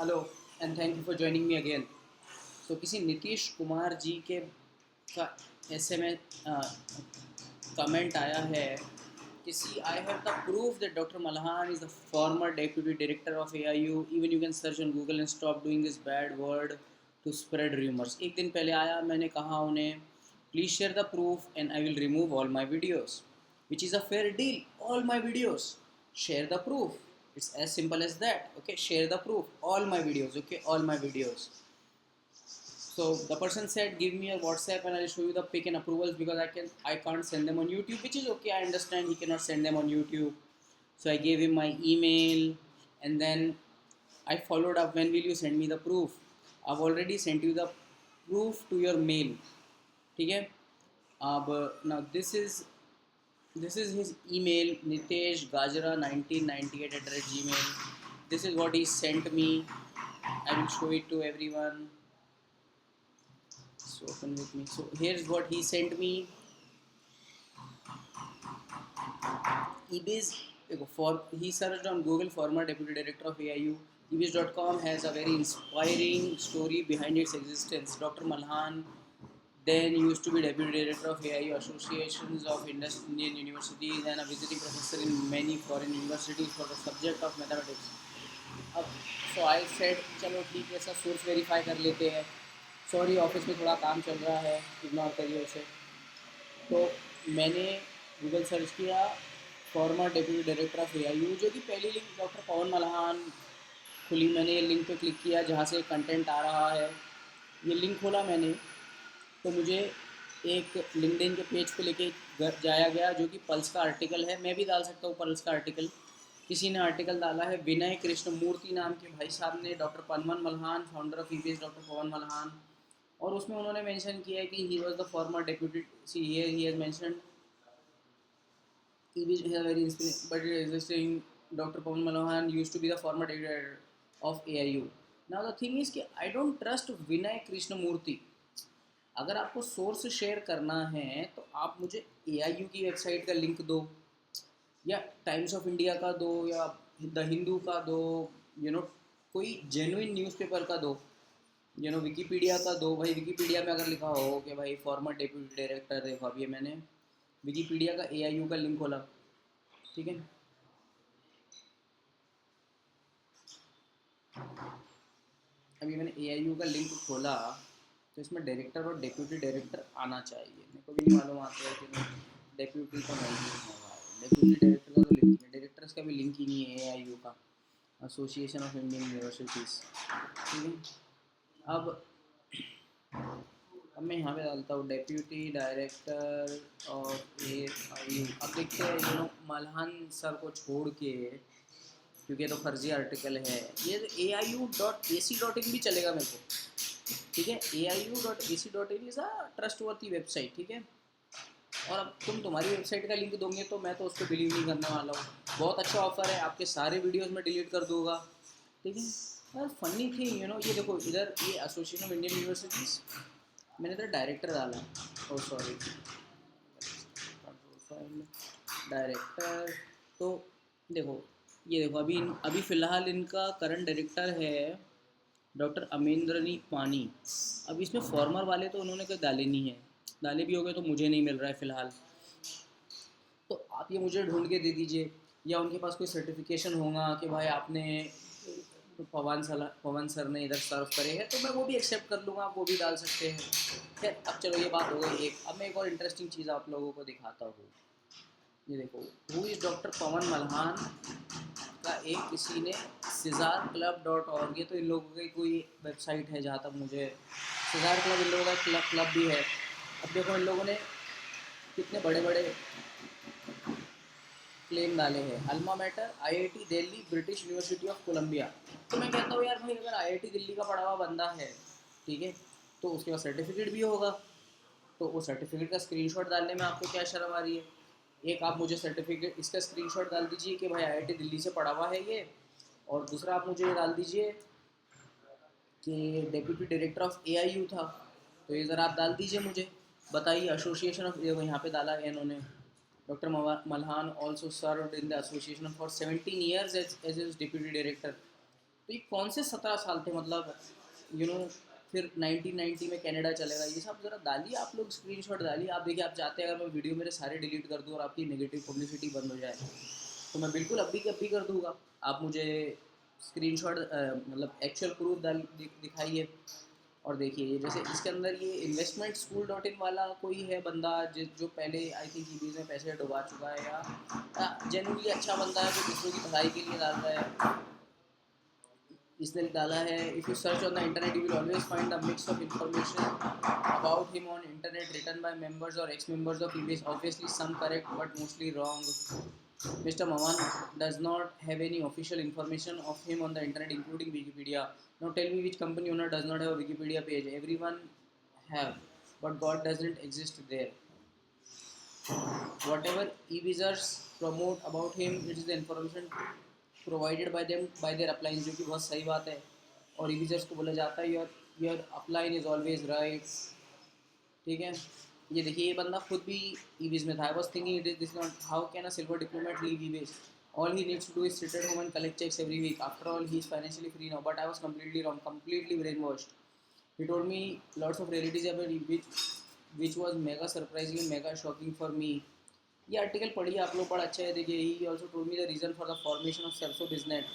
Hello and thank you for joining me again. तो किसी नीतीश कुमार जी के का ऐसे में कमेंट आया है किसी I have the proof that doctor Malhan is the former deputy director of AIU even you can search on Google and stop doing this bad word to spread rumours. एक दिन पहले आया, मैंने कहा उन्हें please share the proof and I will remove all my videos which is a fair deal. All my videos, share the proof. It's as simple as that. Okay, share the proof, all my videos. Okay, all my videos. So the person said give me your WhatsApp and I'll show you the pic and approvals because I can't send them on YouTube, which is okay. I understand he cannot send them on YouTube. So I gave him my email and then I followed up, when will you send me the proof? I've already sent you the proof to your mail. ठीक है, अब now this is his email, Nitesh Gajra 1998 @gmail. This is what he sent me. I will show it to everyone. So open with me. So here's what he sent me. Ebiz, for he searched on Google former deputy director of AIU. Ebiz.com has a very inspiring story behind its existence. Dr. Malhan then used to be deputy director of AIU Associations of Indian Universities and a visiting professor in many foreign universities for the subject of mathematics. अब सो I said चलो ठीक है, sir source verify कर लेते हैं। Sorry, office में थोड़ा काम चल रहा है, इग्नोर करिए उसे। तो मैंने गूगल सर्च किया farmer deputy director of AIU, जो कि पहली लिंक डॉक्टर पवन मल्हान खुली। मैंने ये लिंक पे क्लिक किया जहाँ से कंटेंट आ रहा है। ये लिंक खोला मैंने तो मुझे एक लिंक्डइन के पेज पे लेके जाया गया, जो कि पल्स का आर्टिकल है। मैं भी डाल सकता हूँ पल्स का आर्टिकल। किसी ने आर्टिकल डाला है, विनय कृष्ण मूर्ति नाम के भाई साहब ने, doctor Pawan Malhan founder of EPS doctor Pawan Malhan. और उसमें उन्होंने मेंशन किया है कि he was the former deputy see here he has mentioned EPS has very but existing doctor Pawan Malhan used to be the former deputy of AIU. Now the thing is कि I don't trust Vinay Krishna Murthy. अगर आपको source share करना है तो आप मुझे AIU की website का लिंक दो, या टाइम्स ऑफ इंडिया का दो, या द हिंदू का दो, यू नो कोई जेन्युइन न्यूज़पेपर का दो, विकीपीडिया का दो। भाई विकीपीडिया में अगर लिखा हो कि भाई फॉर्मर डेप्यूटी डायरेक्टर, देखो अभी मैंने विकीपीडिया का एआईयू का लिंक खोला, ठीक है। अभी मैंने एआईयू का लिंक खोला तो इसमें डायरेक्टर और डेप्यूटी डायरेक्टर आना चाहिए। मेरे को भी नहीं मालूम आता है कि नहीं, डेप्यूटी तो नहीं होगा, डेप्यूटी डायरेक्टर का तो लिंक नहीं है, डायरेक्टर्स का भी लिंक ही नहीं है एआईयू का, एसोसिएशन ऑफ इंडियन यूनिवर्सिटीज़, ठीक है। अब मैं यहाँ पे डालता हूँ डेप्यूटी डायरेक्टर ऑफ एआईयू। अब देखते हैं मल्हान सर को छोड़ के, क्योंकि ये तो फर्जी आर्टिकल है। ये AIU.AC.in भी चलेगा मेरे को, ठीक है। AIU.AC.in इज़ अ ट्रस्ट वर्दी वेबसाइट, ठीक है। और अब तुम्हारी वेबसाइट का लिंक दोगे तो मैं तो उस पर बिलीव नहीं करने वाला हूँ। बहुत अच्छा ऑफर है, आपके सारे वीडियोज़ में डिलीट कर दूँगा, ठीक है। यार फनी थी, ये देखो इधर ये एसोसिएशन ऑफ इंडियन यूनिवर्सिटीज़, मैंने इधर डायरेक्टर डाला, ओ सॉरी डायरेक्टर। तो देखो, ये देखो अभी फ़िलहाल इनका करंट डायरेक्टर है डॉक्टर अमेंद्रनी पानी। अब इसमें फॉर्मर वाले तो उन्होंने कोई डाले नहीं है, डाले भी हो गए तो मुझे नहीं मिल रहा है फ़िलहाल। तो आप ये मुझे ढूंढ के दे दीजिए, या उनके पास कोई सर्टिफिकेशन होगा कि भाई आपने पवन सर ने इधर सर्व करे हैं, तो मैं वो भी एक्सेप्ट कर लूँगा, आप वो भी डाल सकते हैं। खैर अब चलो, ये बात हो गई एक। अब मैं एक और इंटरेस्टिंग चीज़ आप लोगों को दिखाता हूँ। ये देखो, who is doctor Pawan Malhan का एक किसी ने sizarclub.org, ये तो इन लोगों की कोई वेबसाइट है जहाँ तक मुझे, सिजार क्लब इन लोगों का क्लब भी है। अब देखो इन लोगों ने कितने बड़े बड़े क्लेम डाले हैं। Alma mater IIT Delhi, British University of Columbia. तो मैं कहता हूँ यार भाई, अगर आईआईटी दिल्ली का पढ़ा हुआ बंदा है, ठीक है, तो उसके पास सर्टिफिकेट भी होगा, तो वो सर्टिफिकेट का स्क्रीनशॉट डालने में आपको क्या शर्म आ रही है। एक आप मुझे सर्टिफिकेट इसका स्क्रीनशॉट डाल दीजिए कि भाई आईआईटी दिल्ली से पढ़ा हुआ है ये, और दूसरा आप मुझे ये डाल दीजिए कि डेप्यूटी डायरेक्टर ऑफ एआईयू था। तो ये ज़रा आप डाल दीजिए मुझे, बताइए। एसोसिएशन ऑफ, यहाँ पे डाला है इन्होंने, doctor Malhan also served in the association for 17 years as is deputy director. तो ये कौन से 17 साल थे, मतलब फिर 1990 में कनाडा चलेगा, ये सब ज़रा डालिए आप लोग, स्क्रीनशॉट डालिए। आप देखिए, आप चाहते हैं अगर मैं वीडियो मेरे सारे डिलीट कर दूँ और आपकी नेगेटिव पब्लिसिटी बंद हो जाए, तो मैं बिल्कुल अभी कर दूँगा। आप मुझे स्क्रीनशॉट मतलब एक्चुअल प्रूफ दिखाइए। और देखिए, ये जैसे इसके अंदर ये इन्वेस्टमेंट स्कूल डॉट इन वाला कोई है बंदा जो पहले आई थिंक ईबीज में पैसे डुबा चुका है, या जेन्युइनली अच्छा बंदा है जो दूसरों की भलाई के लिए डाल रहा है। इसने डाला है, if you search on the internet you will always find a mix of information about him on internet written by members और ex members of eBiz, obviously some correct but mostly wrong. Mr. Maman does not have any official information of him on the internet, including Wikipedia. Now tell me which company owner does not have a Wikipedia page? Everyone have, but God doesn't exist there. Whatever e-visors promote about him, it is the information provided by them by their upline, जो कि बहुत सही बात है। और e-visors को बोला जाता है your upline is always right, ठीक है। ये देखिए, ये बंदा खुद भी ईवीज में था। I was thinking it is this not how can a silver diplomat leave EVs, all he needs to do is sit at home and collect cheques every week, after all he is financially free now, but I was completely wrong, completely brainwashed. He told me lots of realities about which was mega surprising and mega shocking for me. ये article पढ़िए आप लोग, बड़ा अच्छा है। देखिए, he also told me the reason for the formation of सरसो business.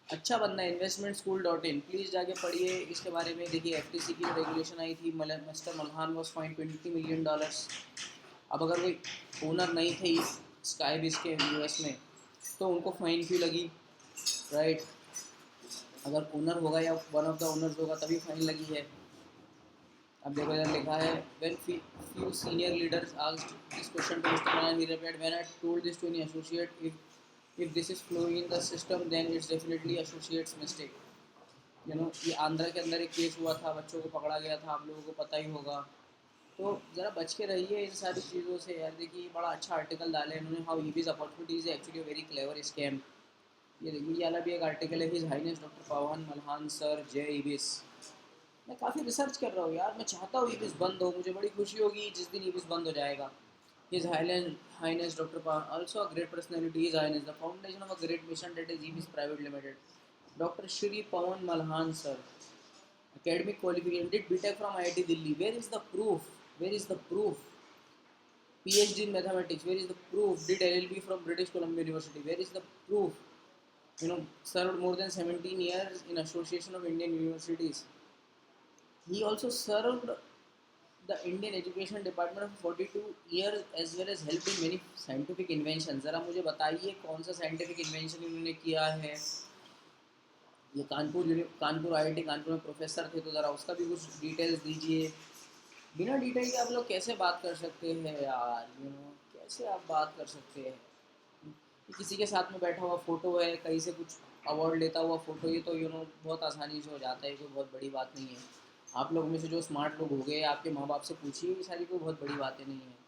अच्छा बंदा है, investment school dot in, please जाके पढ़िए इसके बारे में। देखिए, एफटीसी की रेगुलेशन आई थी, mister Malhan was fine $20 million। अब अगर कोई ओनर नहीं थे स्काई बिज के यूएस में, तो उनको फाइन क्यों लगी, राइट? अगर ओनर होगा या वन ऑफ द ओनर्स होगा तभी फाइन लगी है। अब देखो, इधर लिखा है, when few senior leaders asked this question to Mr. Manan, he replied, when I told this to any associate, if this is flowing in the system, then it's definitely associate's mistake. ये आंध्रा के अंदर एक case हुआ था, बच्चों को पकड़ा गया था, आप लोगों को पता ही होगा। तो ज़रा बच के रहिए इन सारी चीज़ों से यार। देखिए, बड़ा अच्छा आर्टिकल डाला है इन्होंने, how eBiz opportunities actually very clever scam. ये देखिए, ये वाला भी एक आर्टिकल है, his highness doctor Pawan Malhan sir जय ईबीज। मैं काफ़ी रिसर्च कर रहा हूँ यार, मैं चाहता हूँ ईबीज बंद हो, मुझे बड़ी खुशी होगी जिस दिन ईबीज बंद हो जाएगा। His highness doctor Pawan also a great personality, his highness the foundation of a great mission that is eBiz private limited, doctor Shri Pawan Malhan sir, academic qualification, did BTech from IIT Delhi, where is the proof, where is the proof? PhD in mathematics, where is the proof? Did LLB from British Columbia University, where is the proof? Served more than 17 years in Association of Indian Universities. He also served the Indian Education Department for 42 years as well as helped in many scientific inventions. ज़रा मुझे बताइए कौन सा scientific invention इन्होंने किया है। ये Kanpur IIT Kanpur में प्रोफेसर थे, तो ज़रा उसका भी कुछ डिटेल्स दीजिए। बिना डिटेल के आप लोग कैसे बात कर सकते हैं यार, कैसे आप बात कर सकते हैं? किसी के साथ में बैठा हुआ फ़ोटो है, कहीं से कुछ अवार्ड लेता हुआ फ़ोटो, ये तो बहुत आसानी से हो जाता है, कोई बहुत बड़ी बात नहीं है। आप लोग में से जो स्मार्ट लोग हो गए, आपके माँ बाप से पूछिए, ये सारी कोई बहुत बड़ी बातें नहीं हैं।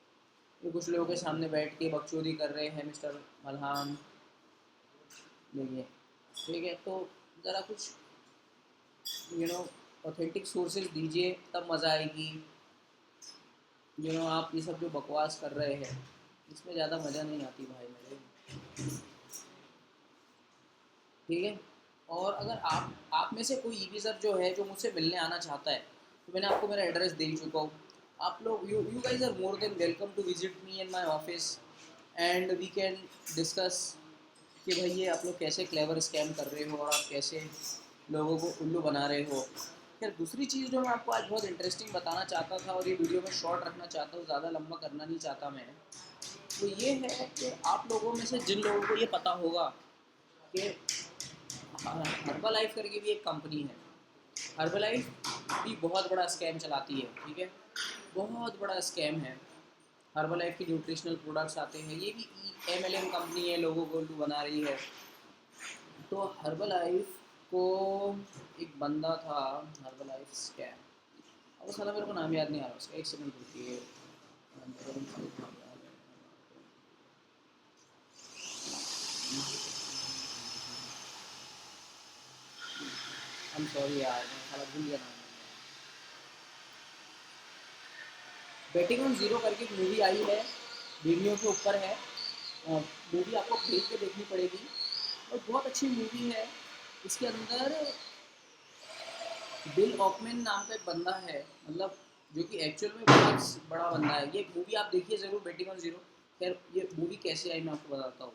ये कुछ लोगों के सामने बैठ के बकचोदी कर रहे हैं मिस्टर मल्हान। देखिए, ठीक है, तो ज़रा कुछ ऑथेंटिक सोर्सेज दीजिए, तब मज़ा आएगी। आप ये सब जो बकवास कर रहे हैं, इसमें ज़्यादा मज़ा नहीं आती भाई मेरे, ठीक है। और अगर आप में से कोई ईवी सर जो है, जो मुझसे मिलने आना चाहता है, तो मैंने आपको मेरा एड्रेस दे चुका हूँ। आप लोग you guys are more than welcome to visit me in my office and we can discuss कि भाई ये आप लोग कैसे क्लेवर स्कैम कर रहे हो और आप कैसे लोगों को उल्लू बना रहे हो। फिर दूसरी चीज़ जो मैं आपको आज बहुत इंटरेस्टिंग बताना चाहता था, और ये वीडियो में शॉर्ट रखना चाहता हूँ, ज़्यादा लंबा करना नहीं चाहता मैं, तो ये है कि आप लोगों में से जिन लोगों को ये पता होगा कि हर्बल लाइफ करके भी एक कंपनी है, हर्बल लाइफ भी बहुत बड़ा स्कैम चलाती है, ठीक है, बहुत बड़ा स्कैम है। हर्बल लाइफ की न्यूट्रिशनल प्रोडक्ट्स आते हैं, ये भी MLM कंपनी है, लोगों को उल्लू बना रही है। तो हर्बल लाइफ को एक बंदा था, हर्बल लाइफ स्कैम, अब साला मेरे को नाम याद नहीं आ रहा उसका, एक सेकंड रुकिए। I'm sorry यार, मैं साला भूल गया नाम। बेटिंग ऑन जीरो करके एक मूवी आई है, वीडियो के ऊपर है, मूवी आपको खरीद के देखनी पड़ेगी, और बहुत अच्छी मूवी है। इसके अंदर बिल ऑकमैन नाम का एक बंदा है, मतलब जो कि एक्चुअल में बहुत बड़ा बंदा है। ये मूवी आप देखिए ज़रूर, बेटिंग ऑन जीरो। खैर ये मूवी कैसे आई मैं आपको बताता हूँ।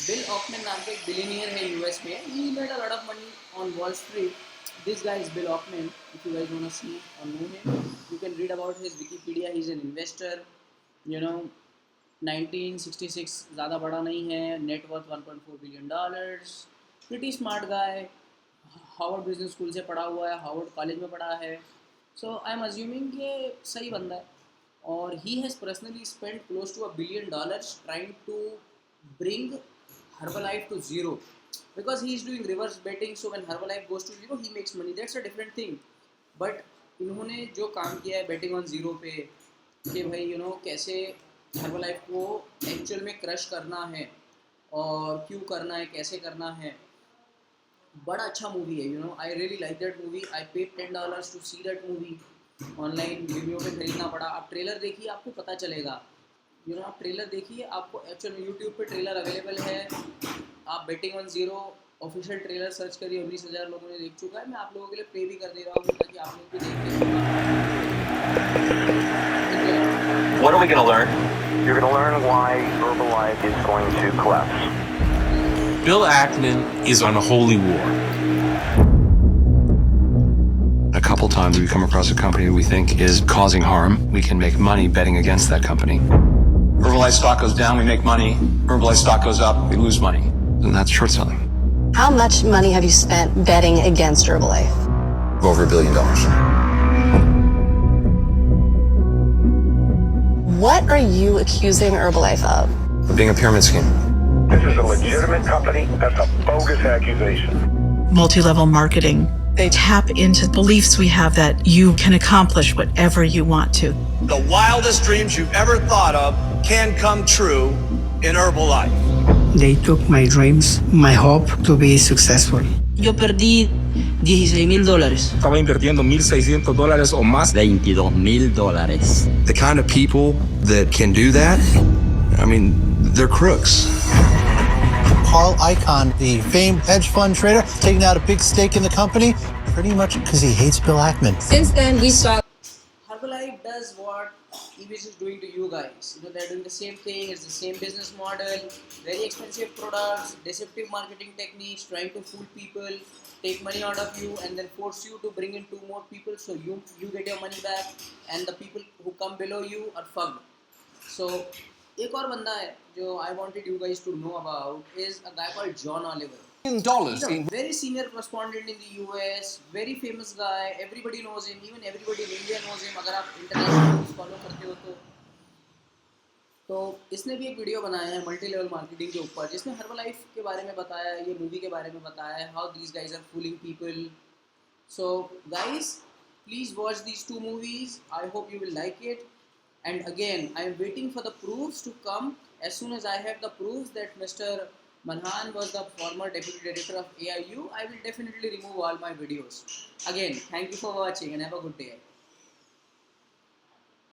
बिल ऑकमैन नाम का एक बिलियनियर है यूएस में। He made a lot of money on Wall Street. This guy is Bill Ackman. If you guys want to see और know him, you can read about his Wikipedia. He is an investor, you know. 1966, ज़्यादा बड़ा नहीं है, net worth $1.4 billion. Pretty smart guy, Harvard business school से पढ़ा हुआ है, Harvard college में पढ़ा है। सो आई एम अज्यूमिंग कि सही बंदा है। और he has personally spend close to $1 billion trying to bring Herbalife to zero, because he is doing reverse betting. So when Herbalife goes to zero, he makes money. That's a different thing. But इन्होंने जो काम किया है betting on zero पे, कि भाई कैसे Herbalife को एक्चुअल में क्रश करना है और क्यों करना है, कैसे करना है, बड़ा अच्छा मूवी है। I really like that movie. I paid $10 to see that movie. Online review पे खरीदना पड़ा। आप ट्रेलर देखिए, आपको पता चलेगा। आप ट्रेलर देखिए, आपको एक्चुअल यूट्यूब पे ट्रेलर अवेलेबल है। आप betting on zero official trailer search करिए, 19,000 लोगों ने देख चुका है। मैं आप लोगों के लिए प्ले भी कर दे रहा हूँ ताकि आप लोग भी देख के। What are we going to learn? You're going to learn why Herbalife is going to collapse. Bill Ackman is on a holy war. A couple times we come across a company we think is causing harm. We can make money betting against that company. Herbalife stock goes down, we make money. Herbalife stock goes up, we lose money. And that's short selling. How much money have you spent betting against Herbalife? Over $1 billion. What are you accusing Herbalife of? Of being a pyramid scheme. This is a legitimate company. That's a bogus accusation. Multi-level marketing. They tap into beliefs we have that you can accomplish whatever you want to. The wildest dreams you've ever thought of can come true in Herbalife. They took my dreams, my hope to be successful. Yo perdí $16,000. Estaba invirtiendo $1,600 o más. $22,000. The kind of people that can do that, I mean, they're crooks. Carl Icahn, the famed hedge fund trader, taking out a big stake in the company, pretty much because he hates Bill Ackman. Since then, we saw Herbalife does what EBS is doing to you guys. They're doing the same thing. It's the same business model. Very expensive products, deceptive marketing techniques, trying to fool people, take money out of you, and then force you to bring in 2 more people so you get your money back, and the people who come below you are fucked. So एक और बंदा है जो I wanted you guys to know about is a guy called John Oliver. $1 He's a very senior correspondent in the US, very famous guy. Everybody knows him, even everybody in India knows him. अगर आप international news follow करते हो तो इसने भी एक video बनाया है मल्टी लेवल मार्केटिंग के ऊपर, जिसने हर्बलाइफ के बारे में बताया है, ये मूवी के बारे में बताया है, how these guys are fooling people. So guys please watch these 2 movies. I hope you will like it. And again, I am waiting for the proofs to come. As soon as I have the proofs that Mr. Manhan was the former deputy director of AIU, I will definitely remove all my videos. Again, thank you for watching and have a good day.